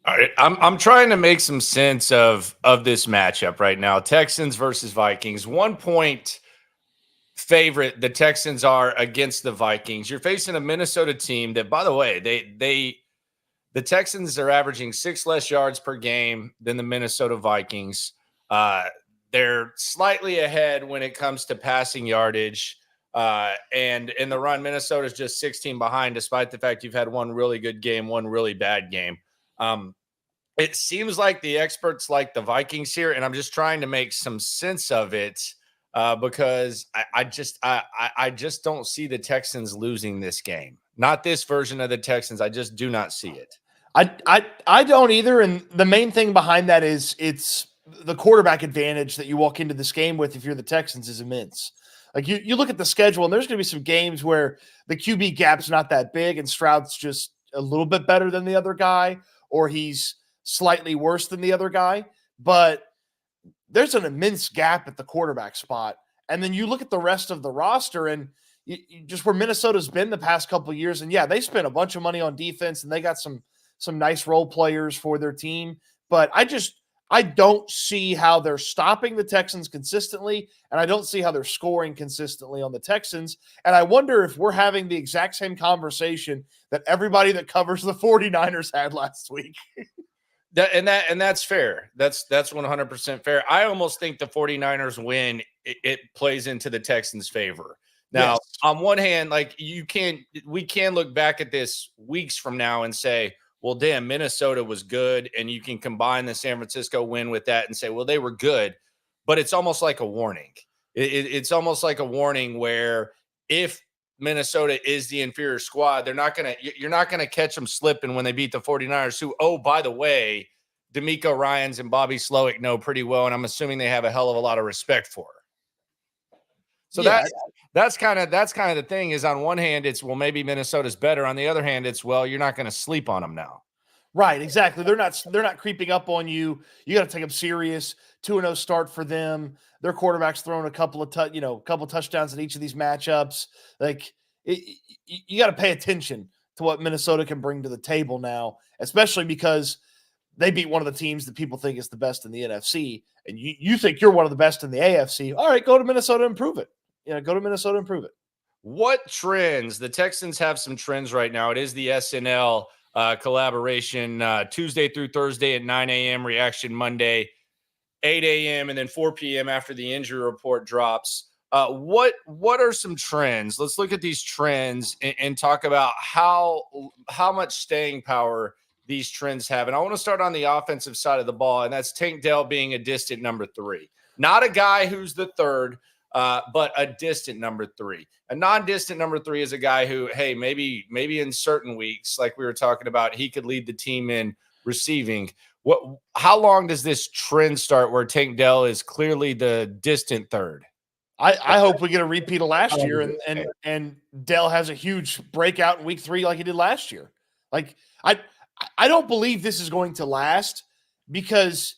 All right, I'm trying to make some sense of this matchup right now. Texans versus Vikings. 1 point favorite the Texans are against the Vikings. You're facing a Minnesota team that, by the way, the Texans are averaging 6 less yards per game than the Minnesota Vikings. They're slightly ahead when it comes to passing yardage. And in the run, Minnesota's just 16 behind, despite the fact you've had one really good game, one really bad game. It seems like the experts like the Vikings here, and I'm just trying to make some sense of it because I just don't see the Texans losing this game. Not this version of the Texans. I just do not see it. I don't either. And the main thing behind that is it's the quarterback advantage that you walk into this game with if you're the Texans is immense. Like you look at the schedule, and there's going to be some games where the QB gap's not that big, and Stroud's just a little bit better than the other guy, or he's slightly worse than the other guy. But there's an immense gap at the quarterback spot. And then you look at the rest of the roster, and you just where Minnesota's been the past couple of years. And yeah, they spent a bunch of money on defense, and they got some nice role players for their team. But I don't see how they're stopping the Texans consistently, and I don't see how they're scoring consistently on the Texans. And I wonder if we're having the exact same conversation that everybody that covers the 49ers had last week. That's fair. That's 100% fair. I almost think the 49ers win, it plays into the Texans' favor. Now, yes. On one hand, like we can look back at this weeks from now and say, well, damn, Minnesota was good, and you can combine the San Francisco win with that and say, well, they were good, but it's almost like a warning. It's almost like a warning where if Minnesota is the inferior squad, you're not gonna catch them slipping when they beat the 49ers, who, oh, by the way, D'Amico Ryans and Bobby Slowick know pretty well, and I'm assuming they have a hell of a lot of respect for her. So yeah. That's kind of the thing is, on one hand, it's, well, maybe Minnesota's better. On the other hand, it's, well, you're not going to sleep on them now. Right, exactly. They're not creeping up on you. You got to take them serious. 2-0 start for them. Their quarterback's throwing a couple of touchdowns in each of these matchups. Like you got to pay attention to what Minnesota can bring to the table now, especially because they beat one of the teams that people think is the best in the NFC, and you think you're one of the best in the AFC. All right, go to Minnesota and prove it. Go to Minnesota and prove it. What trends? The Texans have some trends right now. It is the S&L collaboration Tuesday through Thursday at 9 a.m., reaction Monday, 8 a.m., and then 4 p.m. after the injury report drops. What are some trends? Let's look at these trends and talk about how much staying power these trends have. And I want to start on the offensive side of the ball, and that's Tank Dell being a distant number 3. Not a guy who's the third, but a distant number 3. A non-distant number 3 is a guy who, hey, maybe in certain weeks, like we were talking about, he could lead the team in receiving. How long does this trend start where Tank Dell is clearly the distant third? I hope we get a repeat of last year and Dell has a huge breakout in week 3 like he did last year. Like I don't believe this is going to last because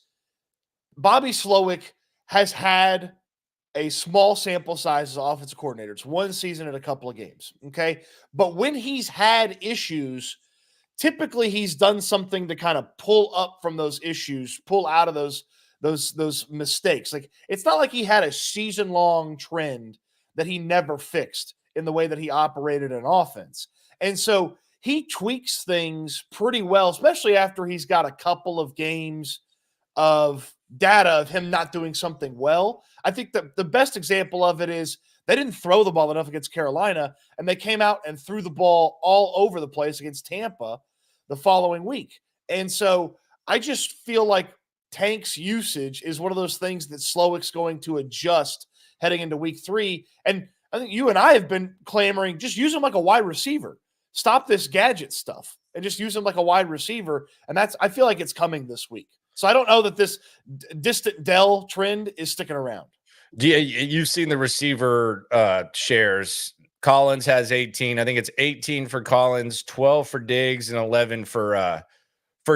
Bobby Slowick has had a small sample size as offensive coordinator. It's one season and a couple of games, okay? But when he's had issues, typically he's done something to kind of pull up from those issues, pull out of those mistakes. Like, it's not like he had a season-long trend that he never fixed in the way that he operated an offense. And so he tweaks things pretty well, especially after he's got a couple of games of data of him not doing something well. I think the best example of it is they didn't throw the ball enough against Carolina, and they came out and threw the ball all over the place against Tampa the following week. And so I just feel like Tank's usage is one of those things that Slowick's going to adjust heading into week 3. And I think you and I have been clamoring, just use him like a wide receiver. Stop this gadget stuff and just use him like a wide receiver. And I feel like it's coming this week. So I don't know that this distant Dell trend is sticking around. Yeah, you've seen the receiver shares. Collins has 18. I think it's 18 for Collins, 12 for Diggs, and 11 for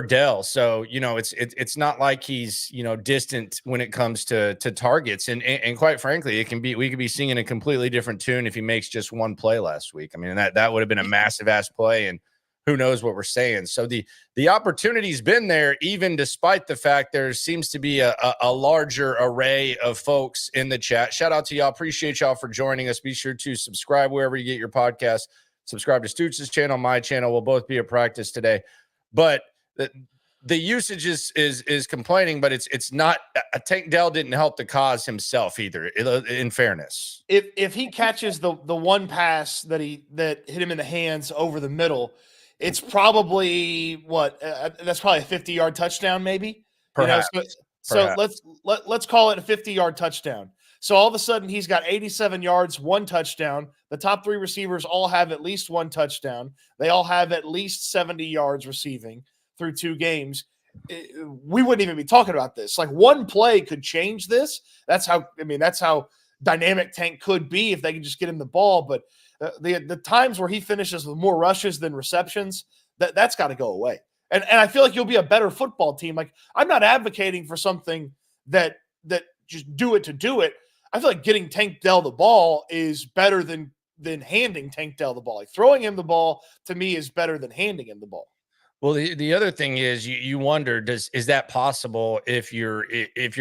Dell. So, it's not like he's, distant when it comes to targets. And quite frankly, we could be singing a completely different tune if he makes just one play last week. I mean, that would have been a massive ass play. And who knows what we're saying. So the opportunity's been there, even despite the fact there seems to be a larger array of folks in the chat. Shout out to y'all. Appreciate y'all for joining us. Be sure to subscribe wherever you get your podcast. Subscribe to Stoots' channel, my channel. We'll both be at practice today. But the usage is complaining, but it's not. Tank Dell didn't help the cause himself either. In fairness, if he catches the one pass that hit him in the hands over the middle, it's probably that's probably a 50-yard touchdown, maybe. Perhaps. So let's call it a 50-yard touchdown. So all of a sudden he's got 87 yards, 1 touchdown. The top 3 receivers all have at least 1 touchdown. They all have at least 70 yards receiving through 2 games. We wouldn't even be talking about this. Like, one play could change this. That's how dynamic Tank could be if they can just get him the ball. But the times where he finishes with more rushes than receptions, that's got to go away. And I feel like you'll be a better football team. Like, I'm not advocating for something that just do it to do it. I feel like getting Tank Dell the ball is better than handing Tank Dell the ball. Like, throwing him the ball to me is better than handing him the ball. Well, the other thing is you wonder, is that possible if your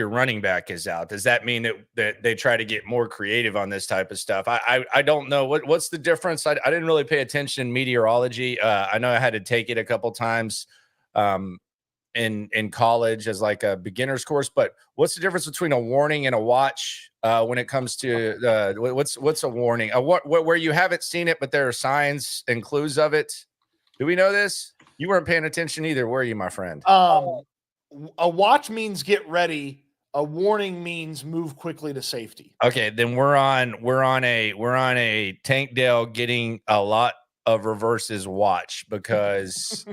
running back is out? Does that mean that they try to get more creative on this type of stuff? I don't know. What's the difference? I didn't really pay attention in meteorology. I know I had to take it a couple times in college as like a beginner's course, but what's the difference between a warning and a watch when it comes to what's a warning? Where you haven't seen it, but there are signs and clues of it. Do we know this? You weren't paying attention either, were you, my friend? A watch means get ready. A warning means move quickly to safety. Okay, then we're on a Tank Dell getting a lot of reverses watch, because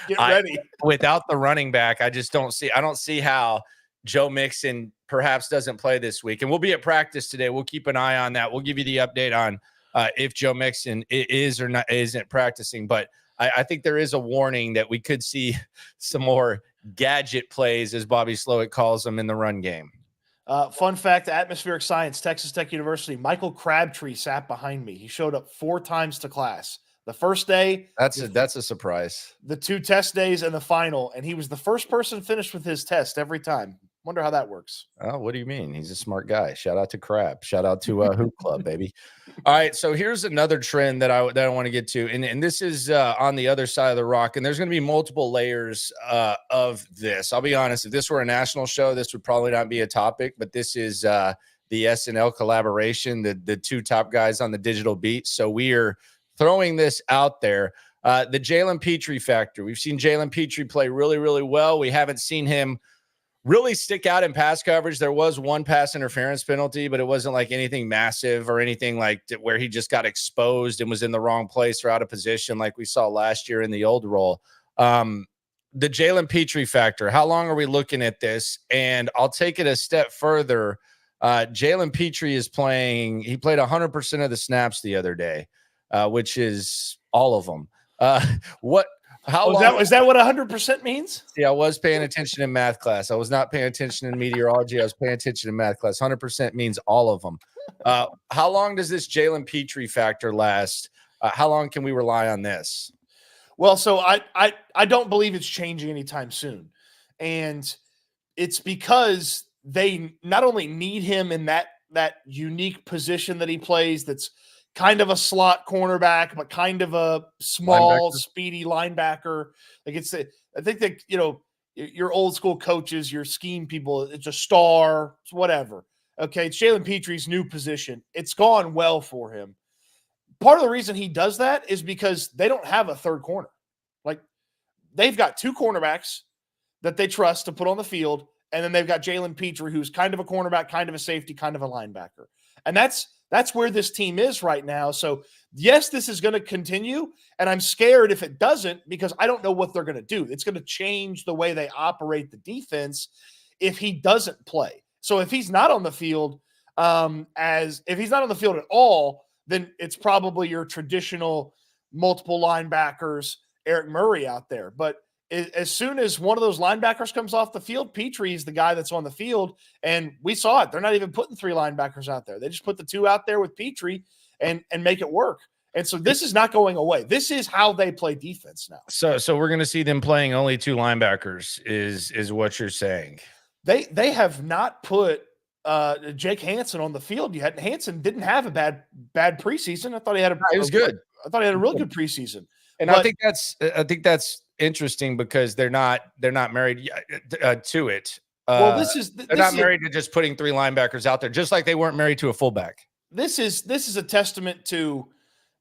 get ready. Without the running back, I don't see how Joe Mixon perhaps doesn't play this week. And we'll be at practice today. We'll keep an eye on that. We'll give you the update on if Joe Mixon is or not isn't practicing, but I think there is a warning that we could see some more gadget plays, as Bobby Slowick calls them, in the run game. Fun fact, atmospheric science, Texas Tech University, Michael Crabtree sat behind me. He showed up 4 times to class. The first day. That's a surprise. The 2 test days and the final. And he was the first person finished with his test every time. Wonder how that works. Oh, what do you mean? He's a smart guy. Shout out to Crab. Shout out to Hoop Club, baby. All right, so here's another trend that I want to get to, and this is on the other side of the rock, and there's going to be multiple layers of this. I'll be honest, if this were a national show, this would probably not be a topic, but this is the S&L Collaboration, the 2 top guys on the digital beat. So we are throwing this out there. The Jaylen Petri factor. We've seen Jaylen Petri play really, really well. We haven't seen him really stick out in pass coverage. There was 1 pass interference penalty, but it wasn't like anything massive or anything like where he just got exposed and was in the wrong place or out of position like we saw last year in the old role. The Jaylen Petri factor, how long are we looking at this? And I'll take it a step further. Jaylen Petri is playing. He played 100% of the snaps the other day, which is all of them. How long? Is that what 100% means? Yeah, I was paying attention in math class. I was not paying attention in meteorology. I was paying attention in math class. 100% means all of them. How long does this Jaylen Petri factor last? How long can we rely on this? Well, so I don't believe it's changing anytime soon. And it's because they not only need him in that unique position that he plays, that's kind of a slot cornerback, but kind of a small, speedy linebacker. Like, I think that, your old school coaches, your scheme people, it's a star, it's whatever. Okay. It's Jaylen Petri's new position. It's gone well for him. Part of the reason he does that is because they don't have a third corner. Like, they've got 2 cornerbacks that they trust to put on the field. And then they've got Jaylen Petri, who's kind of a cornerback, kind of a safety, kind of a linebacker. And that's where this team is right now. So, yes, this is going to continue, and I'm scared if it doesn't, because I don't know what they're going to do. It's going to change the way they operate the defense if he doesn't play. So if he's not on the field, if he's not on the field at all, then it's probably your traditional multiple linebackers, Eric Murray out there. But as soon as one of those linebackers comes off the field, Petri is the guy that's on the field, and we saw it. They're not even putting 3 linebackers out there. They just put the 2 out there with Petri and make it work. And so this is not going away. This is how they play defense now. So we're going to see them playing only 2 linebackers is what you're saying. They have not put Jake Hansen on the field yet. Hansen didn't have a bad preseason. I thought he had It was good. I thought he had a real good preseason. And I think that's interesting because they're not married to it. Well, they're not married to just putting 3 linebackers out there, just like they weren't married to a fullback. This is a testament to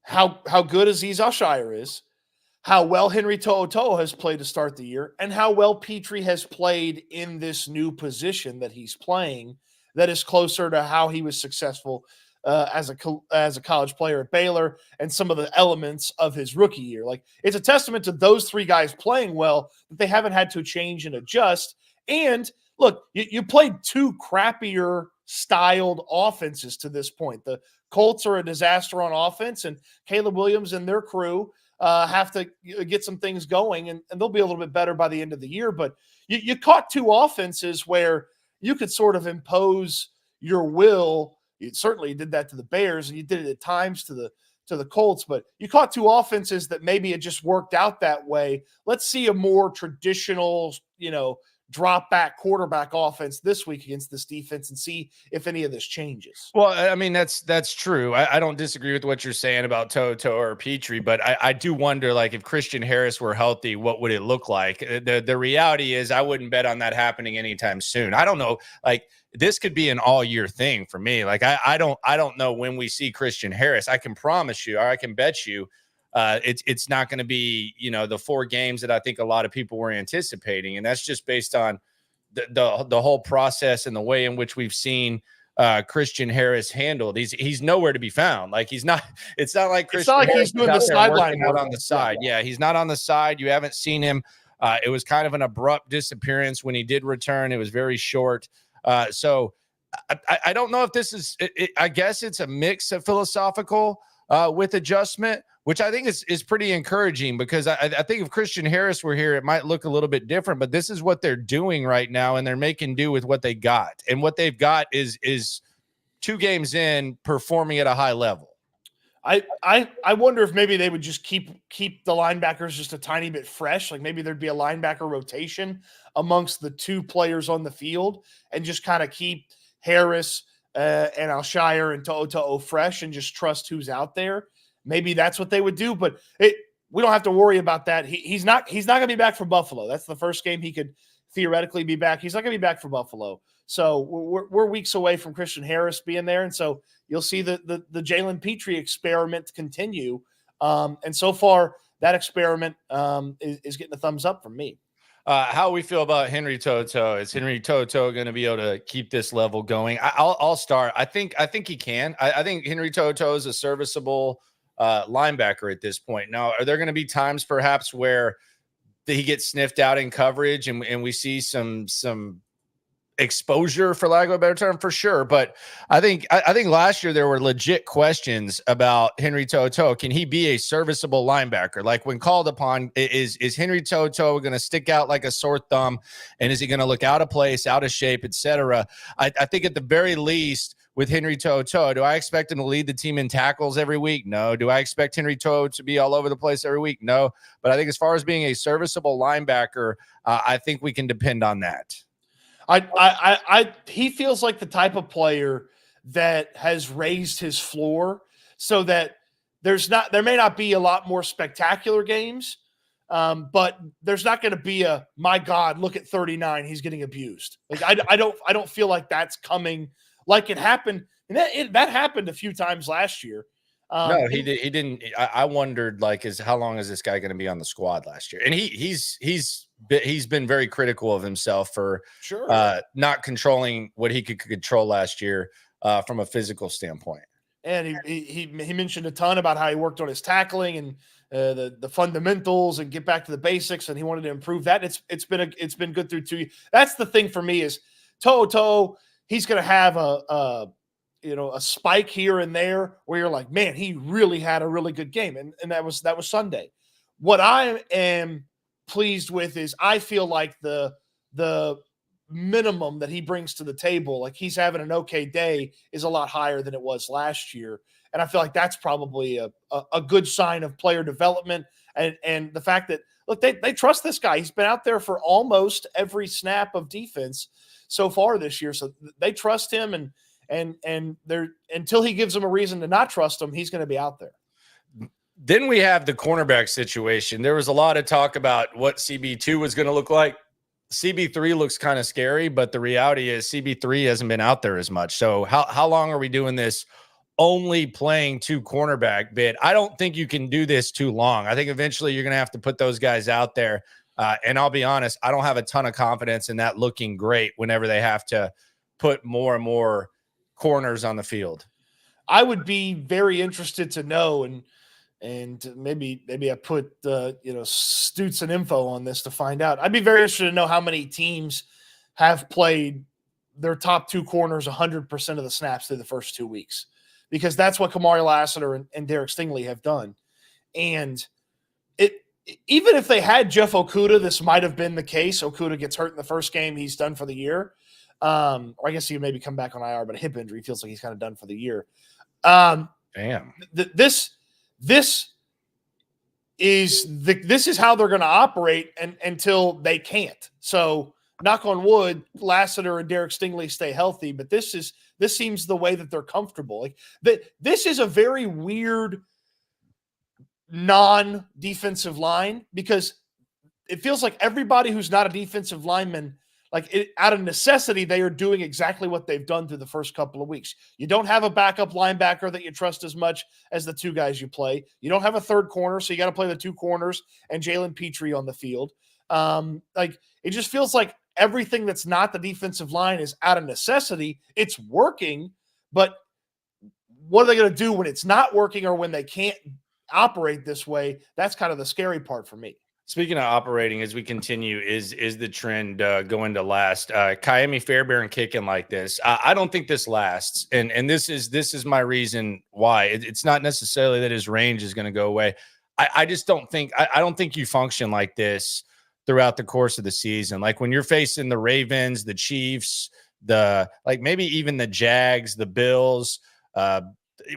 how good Aziz Al-Shire is, how well Henry Toto has played to start the year, and how well Petri has played in this new position that he's playing that is closer to how he was successful as a college player at Baylor and some of the elements of his rookie year. Like, it's a testament to those 3 guys playing well that they haven't had to change and adjust. And look, you played 2 crappier styled offenses to this point. The Colts are a disaster on offense, and Caleb Williams and their crew have to get some things going, and they'll be a little bit better by the end of the year. But you caught 2 offenses where you could sort of impose your will. You certainly did that to the Bears, and you did it at times to the Colts, but you caught 2 offenses that maybe it just worked out that way. Let's see a more traditional, drop back quarterback offense this week against this defense and see if any of this changes. Well, I mean, that's true. I don't disagree with what you're saying about Toto or Petri, but I do wonder, like, if Christian Harris were healthy, what would it look like? The reality is I wouldn't bet on that happening anytime soon. I don't know. Like, this could be an all year thing for me. Like, I don't know when we see Christian Harris. I can promise you, or I can bet you, it's not going to be, the 4 games that I think a lot of people were anticipating. And that's just based on the whole process and the way in which we've seen Christian Harris handled. He's nowhere to be found. Like, it's not like Christian Harris he's doing the sideline out on the side. Yeah, he's not on the side. You haven't seen him. It was kind of an abrupt disappearance when he did return. It was very short. So I don't know if this is, I guess it's a mix of philosophical with adjustment, which I think is pretty encouraging, because I think if Christian Harris were here, it might look a little bit different, but this is what they're doing right now, and they're making do with what they got. And what they've got is 2 games in, performing at a high level. I wonder if maybe they would just keep the linebackers just a tiny bit fresh. Like, maybe there'd be a linebacker rotation amongst the 2 players on the field, and just kind of keep Harris and Al-Shire and Toto fresh, and just trust who's out there. Maybe that's what they would do, but we don't have to worry about that. He's not going to be back for Buffalo. That's the first game he could theoretically be back. He's not going to be back for Buffalo. So we're weeks away from Christian Harris being there, and so you'll see the Jaylen Petri experiment continue. And so far, that experiment is getting a thumbs up from me. How we feel about Henry Toto? Is Henry Toto going to be able to keep this level going? I'll start. I think he can. I think Henry Toto is a serviceable linebacker at this point. Now, are there going to be times perhaps where he gets sniffed out in coverage and we see some exposure, for lack of a better term? For sure. But I think last year there were legit questions about Henry Toto. Can he be a serviceable linebacker? Like, when called upon, is Henry Toto going to stick out like a sore thumb? And is he going to look out of place, out of shape, etc.? I think at the very least, with Henry Toto, do I expect him to lead the team in tackles every week? No. Do I expect Henry Toto to be all over the place every week? No. But I think as far as being a serviceable linebacker, I think we can depend on that. He feels like the type of player that has raised his floor, so that there may not be a lot more spectacular games, but there's not going to be a, my God, look at 39, he's getting abused. Like, I don't feel like that's coming like it happened. And that happened a few times last year. No, he didn't. I wondered, like, how long is this guy going to be on the squad last year? And he's been very critical of himself for not controlling what he could control last year from a physical standpoint. And he mentioned a ton about how he worked on his tackling and the fundamentals and get back to the basics, and he wanted to improve that. It's been good through 2 years. That's the thing for me is Toto. He's going to have a spike here and there where you're like, man, he really had a really good game. And that was Sunday. What I am pleased with is I feel like the minimum that he brings to the table, like he's having an okay day, is a lot higher than it was last year. And I feel like that's probably a good sign of player development. And the fact that, look, they trust this guy. He's been out there for almost every snap of defense so far this year. So they trust him, and they're, until he gives them a reason to not trust him, he's going to be out there. Then we have the cornerback situation. There was a lot of talk about what CB2 was going to look like. CB3 looks kind of scary, but the reality is CB3 hasn't been out there as much. So how long are we doing this only playing 2 cornerback bit? I don't think you can do this too long. I think eventually you're going to have to put those guys out there. And I'll be honest, I don't have a ton of confidence in that looking great whenever they have to put more and more corners on the field. I would be very interested to know, and maybe I put Stoots and info on this to find out. I'd be very interested to know how many teams have played their top 2 corners 100% of the snaps through the first 2 weeks, because that's what Kamari Lassiter and Derek Stingley have done. And even if they had Jeff Okudah, this might have been the case. Okudah gets hurt in the first game, he's done for the year. Or I guess he maybe come back on IR, but a hip injury feels like he's kind of done for the year. Damn. This is how they're going to operate until they can't. So knock on wood, Lassiter and Derek Stingley stay healthy, but this seems the way that they're comfortable. Like this is a very weird non-defensive line, because it feels like everybody who's not a defensive lineman, out of necessity, they are doing exactly what they've done through the first couple of weeks. You don't have a backup linebacker that you trust as much as the 2 guys you play. You don't have a third corner, so you got to play the 2 corners and Jaylen Petri on the field. It just feels like everything that's not the defensive line is out of necessity. It's working, but what are they going to do when it's not working, or when they can't operate this way? That's kind of the scary part for me. Speaking of operating, as we continue, is the trend going to last? Ka'imi Fairbairn kicking like this, I don't think this lasts, and this is my reason why. It's not necessarily that his range is going to go away. I just don't think I don't think you function like this throughout the course of the season. Like when you're facing the Ravens, the Chiefs, maybe even the Jags, the Bills,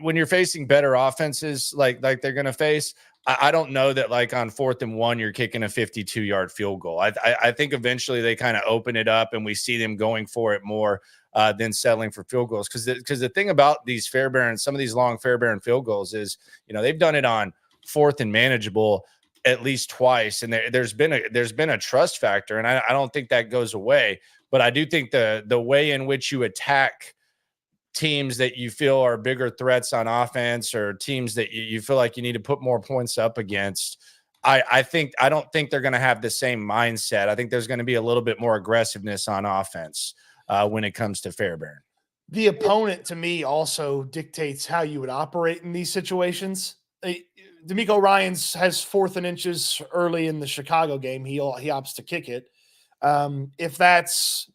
when you're facing better offenses like they're going to face. I don't know that on 4th and 1, you're kicking a 52-yard field goal. I think eventually they kind of open it up and we see them going for it more than settling for field goals. Because the thing about these Fairbairn, some of these long Fairbairn field goals is, they've done it on 4th and manageable at least twice. And there's been a trust factor. And I don't think that goes away. But I do think the way in which you attack teams that you feel are bigger threats on offense, or teams that you feel like you need to put more points up against, I don't think they're going to have the same mindset. I think there's going to be a little bit more aggressiveness on offense when it comes to Fairbairn. The opponent, to me, also dictates how you would operate in these situations. D'Amico Ryans has 4th and inches early in the Chicago game. He opts to kick it. If that's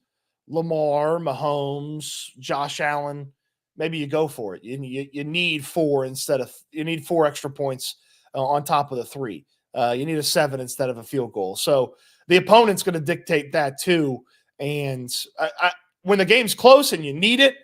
Lamar, Mahomes, Josh Allen, maybe you go for it. You need 4 you need 4 extra points on top of the 3. You need a 7 instead of a field goal. So the opponent's going to dictate that too. And when the game's close and you need it,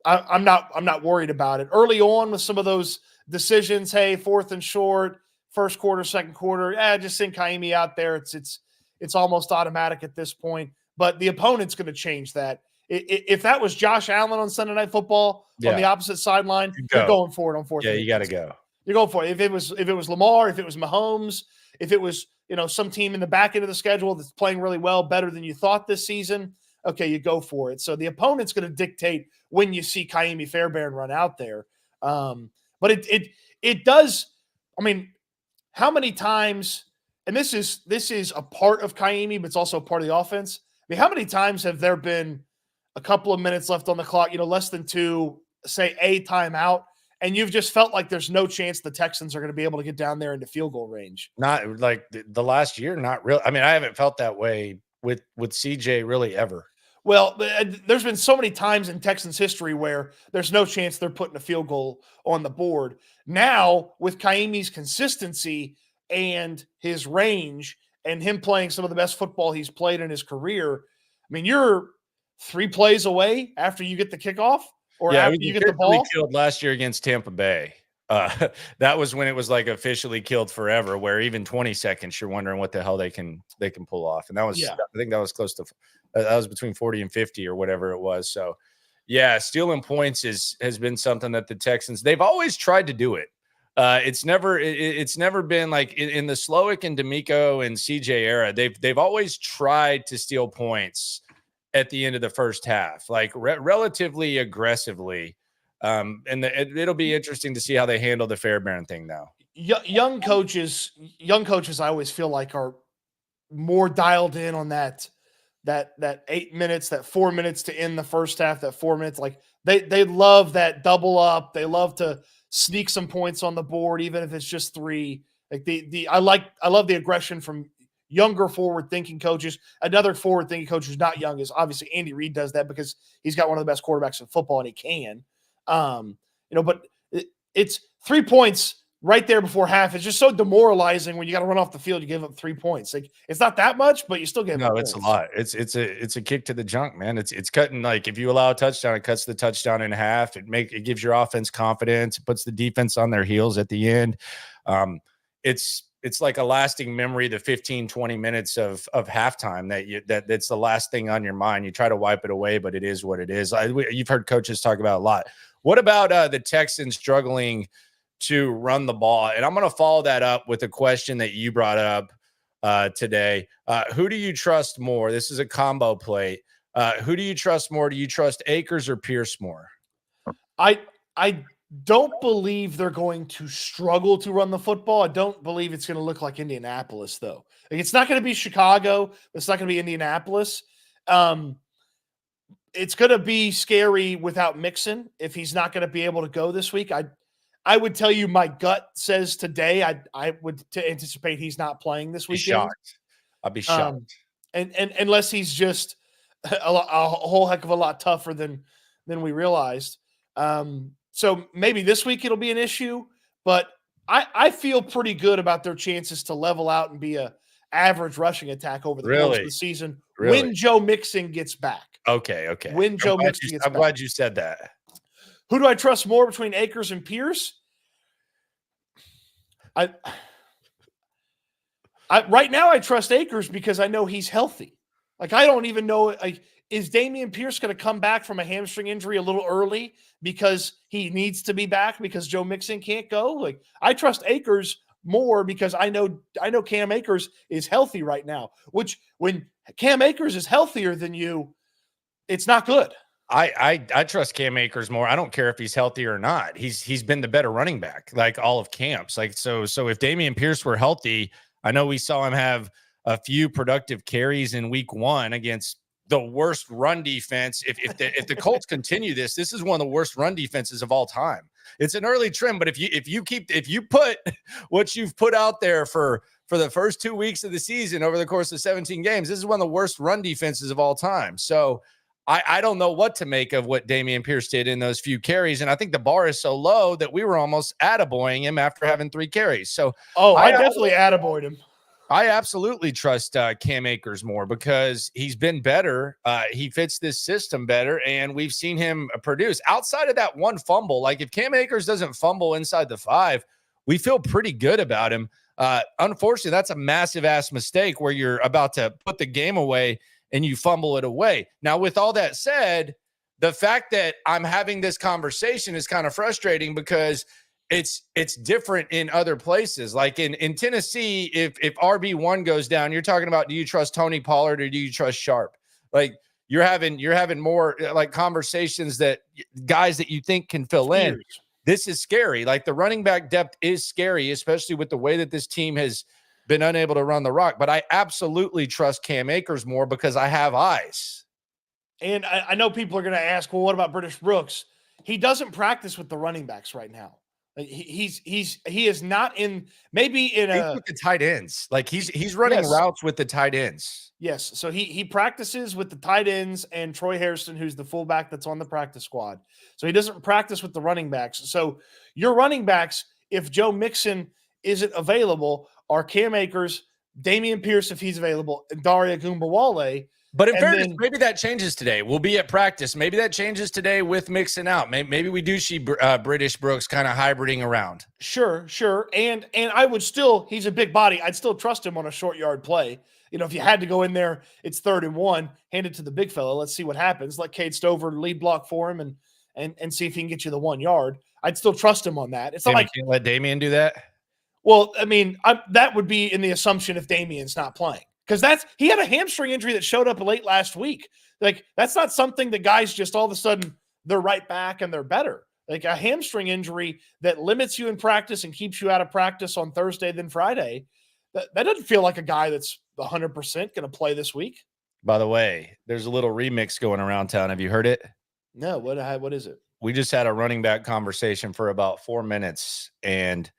I'm not worried about it. Early on with some of those decisions, hey, 4th and short, first quarter, second quarter, just send Ka'imi out there. It's almost automatic at this point. But the opponent's going to change that. If that was Josh Allen on Sunday Night Football on the opposite sideline, you're going for it on 4th. Yeah, you got to go. You're going for it. If it was Lamar, if it was Mahomes, if it was some team in the back end of the schedule that's playing really well, better than you thought this season, okay, you go for it. So the opponent's going to dictate when you see Ka'imi Fairbairn run out there. But it does. I mean, how many times? And this is a part of Ka'imi, but it's also a part of the offense. I mean, how many times have there been a couple of minutes left on the clock, less than 2, say a timeout, and you've just felt like there's no chance the Texans are going to be able to get down there into field goal range? Not like the last year, not real. I mean, I haven't felt that way with CJ really ever. Well, there's been so many times in Texans history where there's no chance they're putting a field goal on the board. Now, with Ka'imi's consistency and his range and him playing some of the best football he's played in his career, I mean, you're 3 plays away after you get the kickoff. or Yeah, it after was you get the officially ball? killed last year against Tampa Bay. That was when it was like officially killed forever, where even 20 seconds you're wondering what the hell they can pull off. And that was, Yeah. I think that was close to that was between 40 and 50 or whatever it was. So yeah, stealing points has been something that the Texans, they've always tried to do it. It's never been like in the Slowick and D'Amico and CJ era. They've always tried to steal points at the end of the first half, like relatively aggressively. It'll be interesting to see how they handle the Fairbairn thing now. Young coaches, I always feel like are more dialed in on that 8 minutes, that 4 minutes to end the first half, that 4 minutes. Like they love that double up. They love to sneak some points on the board, even if it's just 3. Like I love the aggression from younger forward thinking coaches. Another forward thinking coach who's not young is obviously Andy Reid does that because he's got one of the best quarterbacks in football and he can. But it's 3 points right there before half. It's just so demoralizing when you got to run off the field. You give up 3 points. Like it's not that much, but you still give. No, it's a lot. It's a kick to the junk, man. It's cutting, like if you allow a touchdown, it cuts the touchdown in half. It gives your offense confidence. It puts the defense on their heels at the end. It's like a lasting memory, the 15, 20 minutes of halftime that's the last thing on your mind. You try to wipe it away, but it is what it is. You've heard coaches talk about a lot. What about the Texans struggling to run the ball? And I'm going to follow that up with a question that you brought up today. Who do you trust more? This is a combo plate. Who do you trust more? Do you trust Akers or Pierce more? I don't believe they're going to struggle to run the football. I don't believe it's going to look like Indianapolis, though. Like, it's not going to be Chicago. It's not going to be Indianapolis. It's going to be scary without Mixon if he's not going to be able to go this week. I would tell you my gut says today I would anticipate he's not playing this weekend. I'd be shocked. And unless he's just a whole heck of a lot tougher than we realized. So maybe this week it'll be an issue, but I feel pretty good about their chances to level out and be a average rushing attack over the course of the season when Joe Mixon gets back. Okay. When Joe Mixon gets back. I'm glad you said that. Who do I trust more between Akers and Pierce? Right now I trust Akers because I know he's healthy. Like I don't even know. Like, is Dameon Pierce going to come back from a hamstring injury a little early because he needs to be back because Joe Mixon can't go? Like I trust Akers more because I know Cam Akers is healthy right now. Which when Cam Akers is healthier than you, it's not good. I trust Cam Akers more. I don't care if he's healthy or not. He's been the better running back, like all of camps. Like so if Dameon Pierce were healthy, I know we saw him have a few productive carries in week 1 against the worst run defense. If the Colts continue this is one of the worst run defenses of all time. It's an early trend, but if you put what you've put out there for the first 2 weeks of the season over the course of 17 games, this is one of the worst run defenses of all time. So I don't know what to make of what Dameon Pierce did in those few carries. And I think the bar is so low that we were almost attaboying him after having 3 carries. So I definitely attaboyed him. I absolutely trust Cam Akers more because he's been better. He fits this system better, and we've seen him produce. Outside of that one fumble, like if Cam Akers doesn't fumble inside the 5, we feel pretty good about him. Unfortunately, that's a massive-ass mistake where you're about to put the game away and you fumble it away. Now, with all that said, the fact that I'm having this conversation is kind of frustrating because it's different in other places. Like in Tennessee, if RB1 goes down, you're talking about, do you trust Tony Pollard or do you trust Sharp? Like you're having more like conversations that guys that you think can fill in. This is scary. Like the running back depth is scary, especially with the way that this team has been unable to run the rock. But I absolutely trust Cam Akers more because I have eyes. And I know people are going to ask, well, what about British Brooks? He doesn't practice with the running backs right now. Like he is not in, maybe in with the tight ends. Like he's running routes with the tight ends. Yes. So he practices with the tight ends and Troy Hairston, who's the fullback that's on the practice squad. So he doesn't practice with the running backs. So your running backs, if Joe Mixon isn't available, are Cam Akers, Dameon Pierce if he's available, and Dario Gumal. But in fairness, maybe that changes today. We'll be at practice. Maybe that changes today with mixing out. Maybe we do see British Brooks kind of hybriding around. Sure. And I would still, he's a big body. I'd still trust him on a short yard play. If you had to go in there, it's 3rd and 1, hand it to the big fella. Let's see what happens. Let Cade Stover lead block for him and see if he can get you the 1 yard. I'd still trust him on that. It's not like can't let Damian do that. Well, I mean, that would be in the assumption if Damian's not playing, because he had a hamstring injury that showed up late last week. Like, that's not something that guys just all of a sudden they're right back and they're better. Like, a hamstring injury that limits you in practice and keeps you out of practice on Thursday then Friday. That doesn't feel like a guy that's 100% going to play this week. By the way, there's a little remix going around town. Have you heard it? No. What is it? We just had a running back conversation for about 4 minutes, and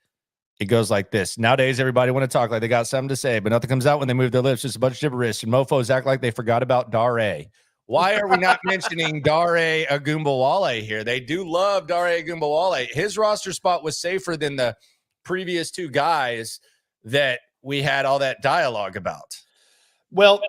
it goes like this. Nowadays, everybody want to talk like they got something to say, but nothing comes out when they move their lips. Just a bunch of gibberish, and mofos act like they forgot about Dario. Why are we not mentioning Dario Gumal here? They do love Dario Gumal. His roster spot was safer than the previous 2 guys that we had all that dialogue about. Well,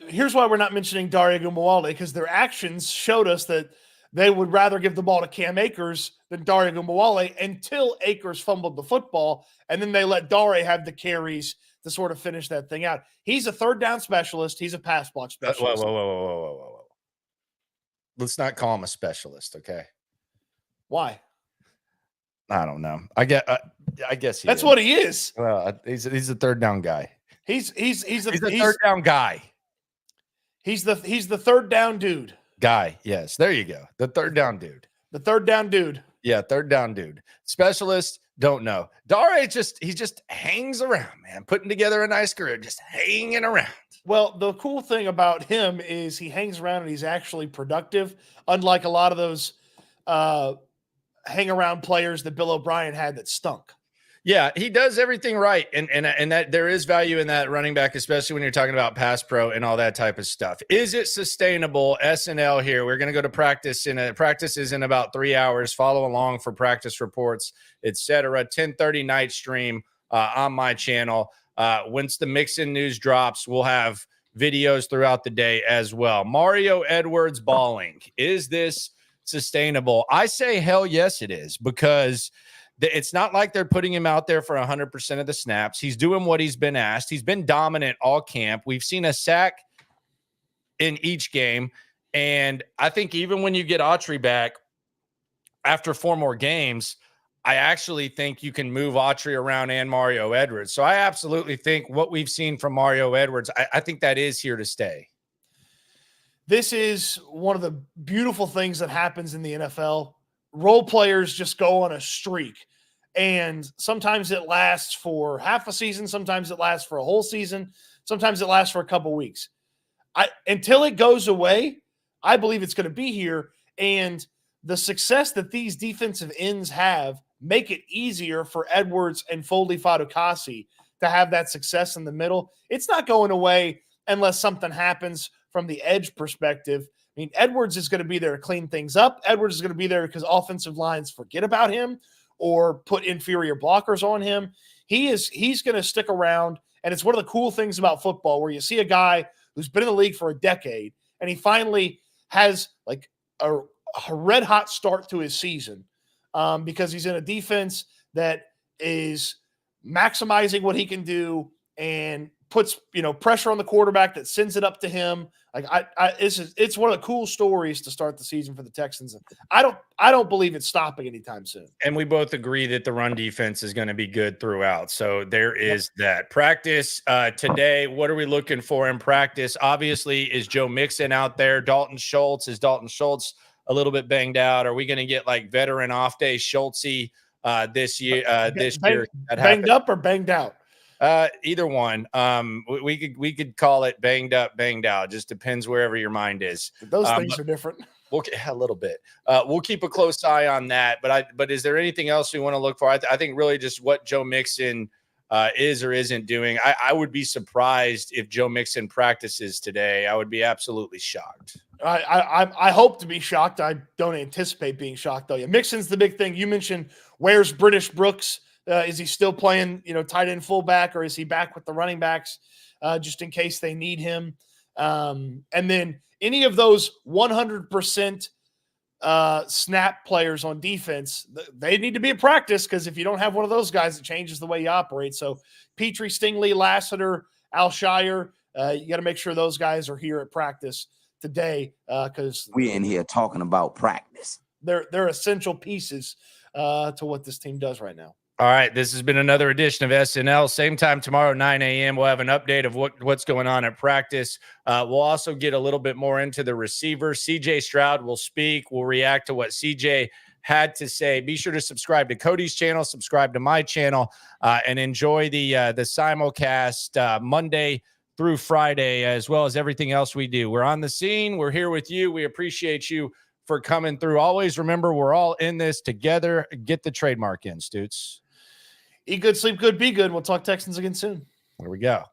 here's why we're not mentioning Dario Gumal, because their actions showed us that they would rather give the ball to Cam Akers than Dario Gumal until Akers fumbled the football, and then they let Dario have the carries to sort of finish that thing out. He's a 3rd down specialist. He's a pass block specialist. Whoa. Let's not call him a specialist, okay? Why? I don't know. I guess that's what he is. Well, he's a 3rd down guy. He's a 3rd down guy. He's the 3rd down dude. Guy, yes. There you go. The 3rd down dude. The 3rd down dude. Yeah, 3rd down dude. Specialist, don't know. Dario he just hangs around, man. Putting together a nice career, just hanging around. Well, the cool thing about him is he hangs around and he's actually productive, unlike a lot of those hang around players that Bill O'Brien had that stunk. Yeah, he does everything right, and that there is value in that running back, especially when you're talking about pass pro and all that type of stuff. Is it sustainable? S&L here. We're going to go to practice. Practice is in about 3 hours. Follow along for practice reports, etc. 10:30 night stream on my channel. Once the mix-in news drops, we'll have videos throughout the day as well. Mario Edwards balling. Is this sustainable? I say hell yes, it is, because it's not like they're putting him out there for 100% of the snaps. He's doing what he's been asked. He's been dominant all camp. We've seen a sack in each game. And I think even when you get Autry back after 4 more games, I actually think you can move Autry around and Mario Edwards. So I absolutely think what we've seen from Mario Edwards, I think that is here to stay. This is one of the beautiful things that happens in the NFL. Role players just go on a streak, and sometimes it lasts for half a season. Sometimes it lasts for a whole season. Sometimes it lasts for a couple weeks. Until it goes away, I believe it's going to be here. And the success that these defensive ends have make it easier for Edwards and Foley Fadukasi to have that success in the middle. It's not going away unless something happens from the edge perspective. I mean, Edwards is going to be there to clean things up. Edwards is going to be there because offensive lines forget about him or put inferior blockers on him. He's going to stick around, and it's one of the cool things about football where you see a guy who's been in the league for a decade, and he finally has like a red-hot start to his season because he's in a defense that is maximizing what he can do and puts pressure on the quarterback that sends it up to him. Like it's one of the cool stories to start the season for the Texans. I don't believe it's stopping anytime soon. And we both agree that the run defense is going to be good throughout. So there is that. Practice today. What are we looking for in practice? Obviously, is Joe Mixon out there? Is Dalton Schultz a little bit banged out? Are we going to get like veteran off day Schultzy this year? Banged up or banged out? Either one. We could call it banged up, banged out. Just depends wherever your mind is. Those things are different. A little bit. We'll keep a close eye on that. But is there anything else we want to look for? I think really just what Joe Mixon is or isn't doing. I would be surprised if Joe Mixon practices today. I would be absolutely shocked. I hope to be shocked. I don't anticipate being shocked though. Yeah, Mixon's the big thing. You mentioned where's British Brooks? Is he still playing, tight end fullback, or is he back with the running backs just in case they need him? And then any of those 100% snap players on defense, they need to be at practice, because if you don't have one of those guys, it changes the way you operate. So Petri, Stingley, Lassiter, Alshire, you got to make sure those guys are here at practice today, because we're in here talking about practice. They're essential pieces to what this team does right now. All right, this has been another edition of S&L. Same time tomorrow, 9 a.m. We'll have an update of what's going on at practice. We'll also get a little bit more into the receivers. CJ Stroud will speak. We'll react to what CJ had to say. Be sure to subscribe to Cody's channel, subscribe to my channel, and enjoy the simulcast Monday through Friday, as well as everything else we do. We're on the scene. We're here with you. We appreciate you for coming through. Always remember, we're all in this together. Get the trademark in, Stoots. Eat good, sleep good, be good. We'll talk Texans again soon. There we go.